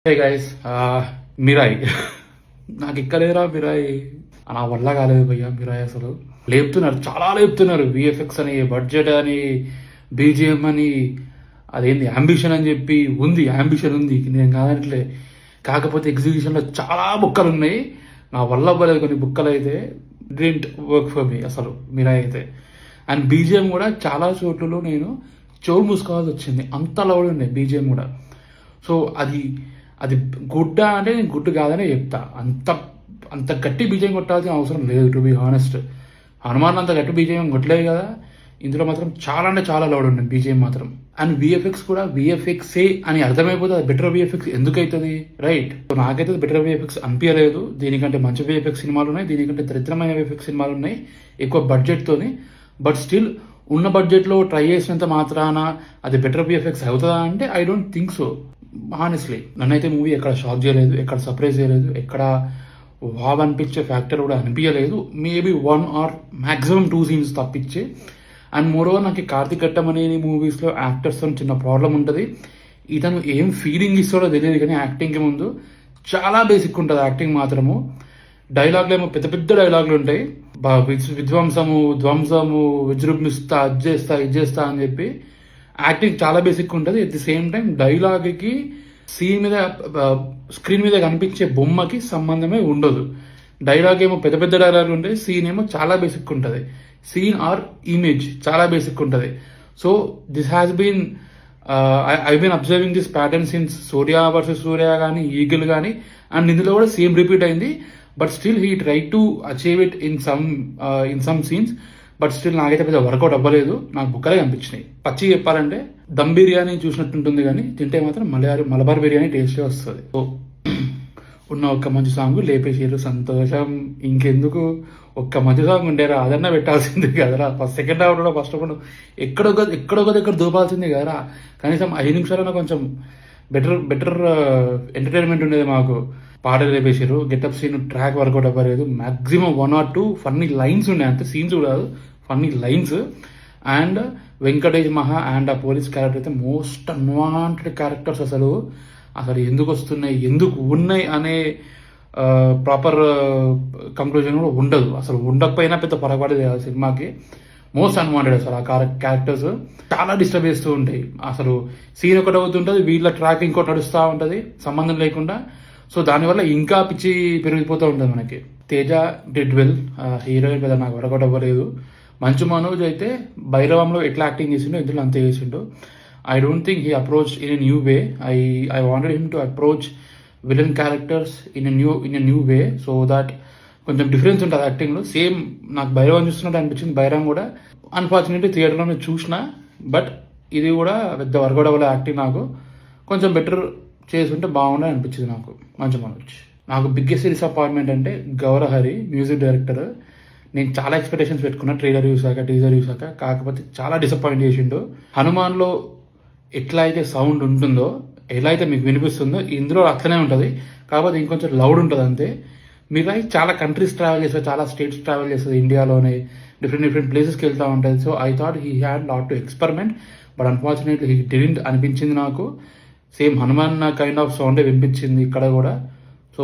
Hey guys, Mirai నాకు ఎక్కలేరా మిరాయి. నా వల్ల కాలేదు భయ్యా మిరాయి. అసలు లేపుతున్నారు, చాలా లేపుతున్నారు. విఎఫ్ఎక్స్ అని, బడ్జెట్ అని, బీజిఎం అని, అదేంటి అంబిషన్ అని చెప్పి ఉంది. అంబిషన్ ఉంది, నేను కాదనట్లే. కాకపోతే ఎగ్జిక్యూషన్లో చాలా బుక్కలు ఉన్నాయి. నా వల్ల అవ్వలేదు కొన్ని బుక్కలు అయితే. డింట్ వర్క్ ఫర్ మీ అసలు మిరాయి అయితే. అండ్ బీజిఎం కూడా చాలా చోట్లలో నేను చెవులు మూసుకోవాల్సి వచ్చింది, అంత లౌడ్ ఉన్నాయి బీజిఎం కూడా. సో అది అది గుడ్డ అంటే నేను గుడ్డు కాదనే చెప్తా. అంత అంత గట్టి బీజం కొట్టాల్సిన అవసరం లేదు, టు బి హానెస్ట్. హనుమాన్ అంత గట్టి బీజం కొట్టలేదు కదా. ఇందులో మాత్రం చాలా అంటే చాలా లౌడ్ ఉంది బీజేఎం మాత్రం. అండ్ విఎఫ్ఎక్స్ కూడా విఎఫ్ఎక్సే అని అర్థమైపోతుంది. అది బెటర్ విఎఫ్ఎక్స్ ఎందుకు అవుతుంది, రైట్? నాకైతే బెటర్ విఎఫ్ఎక్స్ అనిపించలేదు. దీనికంటే మంచి విఎఫ్ఎక్స్ సినిమాలు ఉన్నాయి, దీనికంటే దరిద్రమైన విఎఫ్ఎక్స్ సినిమాలు ఉన్నాయి ఎక్కువ బడ్జెట్తోని. బట్ స్టిల్ ఉన్న బడ్జెట్లో ట్రై చేసినంత మాత్రాన అది బెటర్ విఎఫ్ఎక్స్ అవుతుందా అంటే I don't think so, honestly. నన్నైతే మూవీ ఎక్కడ షాక్ చేయలేదు, ఎక్కడ సర్ప్రైజ్ చేయలేదు, ఎక్కడ వావ్ అనిపించే ఫ్యాక్టర్ కూడా అనిపించలేదు. మేబీ 1 or maximum 2 సీన్స్ తప్పించి. అండ్ మోరోవర్ నాకు కార్తిక్ ఘట్టం అనే మూవీస్లో యాక్టర్స్తో చిన్న ప్రాబ్లం ఉంటుంది. ఇతను ఏం ఫీలింగ్ ఇస్తాడో తెలియదు కానీ యాక్టింగ్కి ముందు చాలా బేసిక్ ఉంటుంది యాక్టింగ్ మాత్రము. డైలాగ్లు ఏమో పెద్ద పెద్ద డైలాగులు ఉంటాయి, విధ్వంసము, ధ్వంసము, విజృంభిస్తా, అది చేస్తా, ఇది చేస్తా అని చెప్పి. యాక్టింగ్ చాలా బేసిక్ ఉంటుంది. అట్ ది సేమ్ టైం డైలాగ్కి సీన్ మీద, స్క్రీన్ మీద కనిపించే బొమ్మకి సంబంధమే ఉండదు. డైలాగ్ ఏమో పెద్ద పెద్ద డైలాగులు ఉంటాయి, సీన్ ఏమో చాలా బేసిక్ ఉంటుంది. సీన్ ఆర్ ఇమేజ్ చాలా బేసిక్ ఉంటుంది. So this has been I been observing this pattern since Surya versus Surya కానీ, ఈగిల్ కానీ. అండ్ ఇందులో కూడా సేమ్ రిపీట్ అయింది. But still he try to achieve it in some scenes. But still నాకైతే పెద్ద work out అవ్వలేదు. నాకు బుక్కలే కనిపించినాయి. పచ్చి చెప్పాలంటే దమ్ బిర్యానీ చూసినట్టుంటుంది కానీ తింటే మాత్రం మలబార్ బిర్యానీ టేస్టే వస్తుంది. సో ఉన్న ఒక్క మంచి సాంగ్ లేపేసారు, సంతోషం. ఇంకెందుకు, ఒక్క మంచి సాంగ్ ఉండేరా, అదన్నా పెట్టాల్సింది కదరా. సెకండ్ హాఫ్ కూడా ఫస్ట్ హాఫ్ ఎక్కడొక దగ్గర దూపాల్సింది కదరా. కనీసం 5 నిమిషాలన్నా కొంచెం బెటర్ ఎంటర్టైన్మెంట్ ఉండేది మాకు. పాటలు లేపేసారు, గెటప్ సీన్ ట్రాక్ వర్కౌట్ అవ్వలేదు. మ్యాక్సిమం 1 or 2 ఫన్నీ లైన్స్ ఉన్నాయి, అంతే, సీన్స్ కాదు, ఫన్నీ లైన్స్. అండ్ వెంకటేష్ మహా అండ్ ఆ పోలీస్ క్యారెక్టర్ అయితే మోస్ట్ అన్వాంటెడ్ క్యారెక్టర్స్. అసలు ఎందుకు వస్తున్నాయి, ఎందుకు ఉన్నాయి అనే ప్రాపర్ కంక్లూజన్ కూడా ఉండదు. అసలు ఉండకపోయినా పెద్ద పొరపాటు సినిమాకి. మోస్ట్ అన్వాంటెడ్ అసలు ఆ క్యారెక్టర్స్ చాలా డిస్టర్బ్ చేస్తూ ఉంటాయి. అసలు సీన్ ఒకటి అవుతుంటుంది, వీళ్ళ ట్రాక్ ఇంకోటి నడుస్తూ ఉంటుంది సంబంధం లేకుండా. సో దానివల్ల ఇంకా పిచ్చి పెరిగిపోతూ ఉంటుంది మనకి. తేజ డిడ్ వెల్, హీరోయిన్ మీద నాకు వర్కౌట్ అవ్వలేదు. మంచు మనోజ్ అయితే భైరవంలో ఎట్లా యాక్టింగ్ చేసిండో ఇందులో అంతే చేసిండు. I don't think he approach in a new way. I wanted him to approach villain characters in a new way, so that కొంచెం డిఫరెన్స్ ఉంటుంది యాక్టింగ్లో. సేమ్ నాకు భైరవం చూస్తున్నట్టు అనిపించింది. భైరవం కూడా అన్ఫార్చునేట్లీ థియేటర్లోనే చూసిన, బట్ ఇది కూడా పెద్ద వర్కౌట్ అవ్వలేదు యాక్టింగ్. నాకు కొంచెం బెటర్ చేసుంటే బాగుండే అనిపించింది నాకు మంచి మనోజ్. నాకు బిగ్గెస్ట్ డిసప్పాయింట్మెంట్ అంటే గౌరహరి, మ్యూజిక్ డైరెక్టర్. నేను చాలా ఎక్స్పెక్టేషన్స్ పెట్టుకున్నా ట్రైలర్ చూసాక, టీజర్ చూసాక. కాకపోతే చాలా డిసప్పాయింట్ చేసిండు. హనుమాన్లో ఎట్లా అయితే సౌండ్ ఉంటుందో, ఎలా అయితే మీకు వినిపిస్తుందో ఇందులో అట్లనే ఉంటుంది, కాకపోతే ఇంకొంచెం లౌడ్ ఉంటుంది అంతే. మిరాయి చాలా కంట్రీస్ ట్రావెల్ చేస్తుంది, చాలా స్టేట్స్ ట్రావెల్ చేస్తుంది ఇండియాలోనే, డిఫరెంట్ ప్లేసెస్కి వెళ్తూ ఉంటుంది. So I thought he had lot to experiment, but unfortunately he didn't అనిపించింది నాకు. సేమ్ హనుమాన్ కైండ్ ఆఫ్ సౌండే వినిపించింది ఇక్కడ కూడా. సో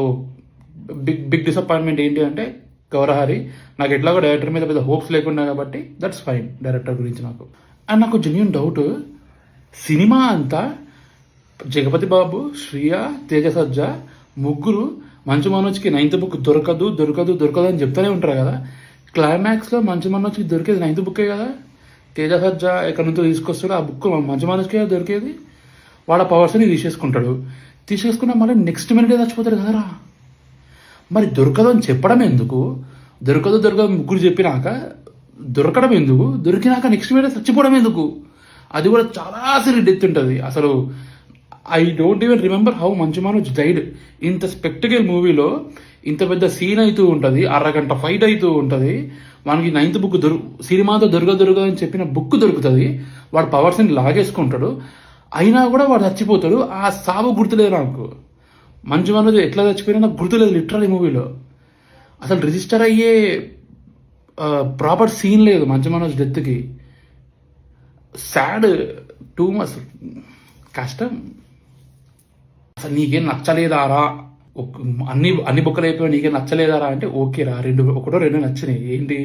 బిగ్ డిసప్పాయింట్మెంట్ ఏంటి అంటే గౌరహరి. నాకు ఎట్లాగో డైరెక్టర్ మీద పెద్ద హోప్స్ లేకుండా కాబట్టి దట్స్ ఫైన్ డైరెక్టర్ గురించి నాకు. అండ్ నాకు జెన్యూన్ డౌట్, సినిమా అంతా జగపతి బాబు, శ్రియ, తేజ సజ్జ ముగ్గురు మంచు మనోజ్కి 9th బుక్ దొరకదు అని చెప్తూనే ఉంటారు కదా. క్లైమాక్స్లో మంచు మనోజ్కి దొరికేది 9th బుక్కే కదా. తేజ సజ్జ ఎక్కడి నుంచో తీసుకొస్తాడు, ఆ బుక్ మంచు మనోజ్కే దొరికేది. వాడు ఆ పవర్స్ని తీసేసుకున్నా మళ్ళీ నెక్స్ట్ మినిటే చచ్చిపోతాడు కదరా. మరి దొరకదు అని చెప్పడం ఎందుకు? దొరకదు ముగ్గురు చెప్పినాక దొరకడం ఎందుకు? దొరికినాక నెక్స్ట్ మినిటే చచ్చిపోవడం ఎందుకు? అది కూడా చాలా అసలు డెత్ ఉంటుంది. అసలు I don't even remember how Manchu Manoj died. ఇంత స్పెక్టికల్ మూవీలో ఇంత పెద్ద సీన్ అవుతూ ఉంటుంది, 1.5 గంట ఫైట్ అవుతూ ఉంటుంది. మనకి 9th బుక్ సినిమాతో దొరకదు అని చెప్పిన బుక్ దొరుకుతుంది. వాడు పవర్స్ని లాగేసుకుంటాడు, అయినా కూడా వాడు చచ్చిపోతాడు. ఆ సావు గుర్తులేదు నాకు. మంచు మనోజ్ ఎట్లా చచ్చిపోయినా నాకు గుర్తులేదు లిటరల్ మూవీలో. అసలు రిజిస్టర్ అయ్యే ప్రాపర్ సీన్ లేదు Manchu Manoj డెత్కి. Sad, too much కష్టం. అసలు నీకేం నచ్చలేదారా, అన్ని బుక్కలు అయిపోయి నీకేం నచ్చలేదారా అంటే ఓకేరా, ఒకటో రెండు నచ్చినాయి. ఏంటి,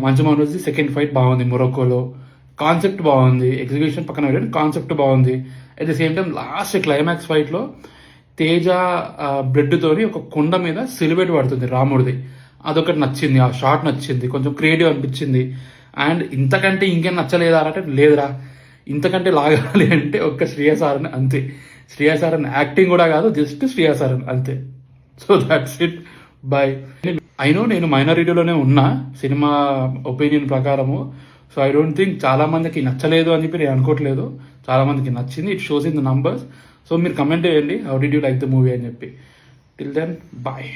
మంచు మనోజ్ సెకండ్ ఫైట్ బాగుంది మొరక్కోలో, కాన్సెప్ట్ బాగుంది, ఎగ్జిక్యూషన్ పక్కన పెట్టండి, కాన్సెప్ట్ బాగుంది. At the same time last climax ఫైట్లో తేజ బ్లడ్ తోని ఒక కొండ మీద సిలుబెట్ పడుతుంది రాముడిది, అదొకటి నచ్చింది, ఆ షాట్ నచ్చింది, కొంచెం క్రియేటివ్ అనిపించింది. అండ్ ఇంతకంటే ఇంకేం నచ్చలేదా అంటే లేదురా, ఇంతకంటే లాగాలి అంటే ఒక్క శ్రేయసారన్ అంతే. శ్రేయసారన్ యాక్టింగ్ కూడా కాదు, జస్ట్ శ్రేయసారన్ అంతే. So that's it, bye. అయినో నేను మైనారిటీలోనే ఉన్నా సినిమా ఒపీనియన్ ప్రకారము. సో ఐ డోంట్ థింక్ చాలా మందికి నచ్చలేదు అని చెప్పి నేను అనుకోవట్లేదు, చాలా మందికి నచ్చింది. It shows in the numbers. So మీరు కమెంట్ చేయండి, how did you like the movie అని చెప్పి. Till then bye.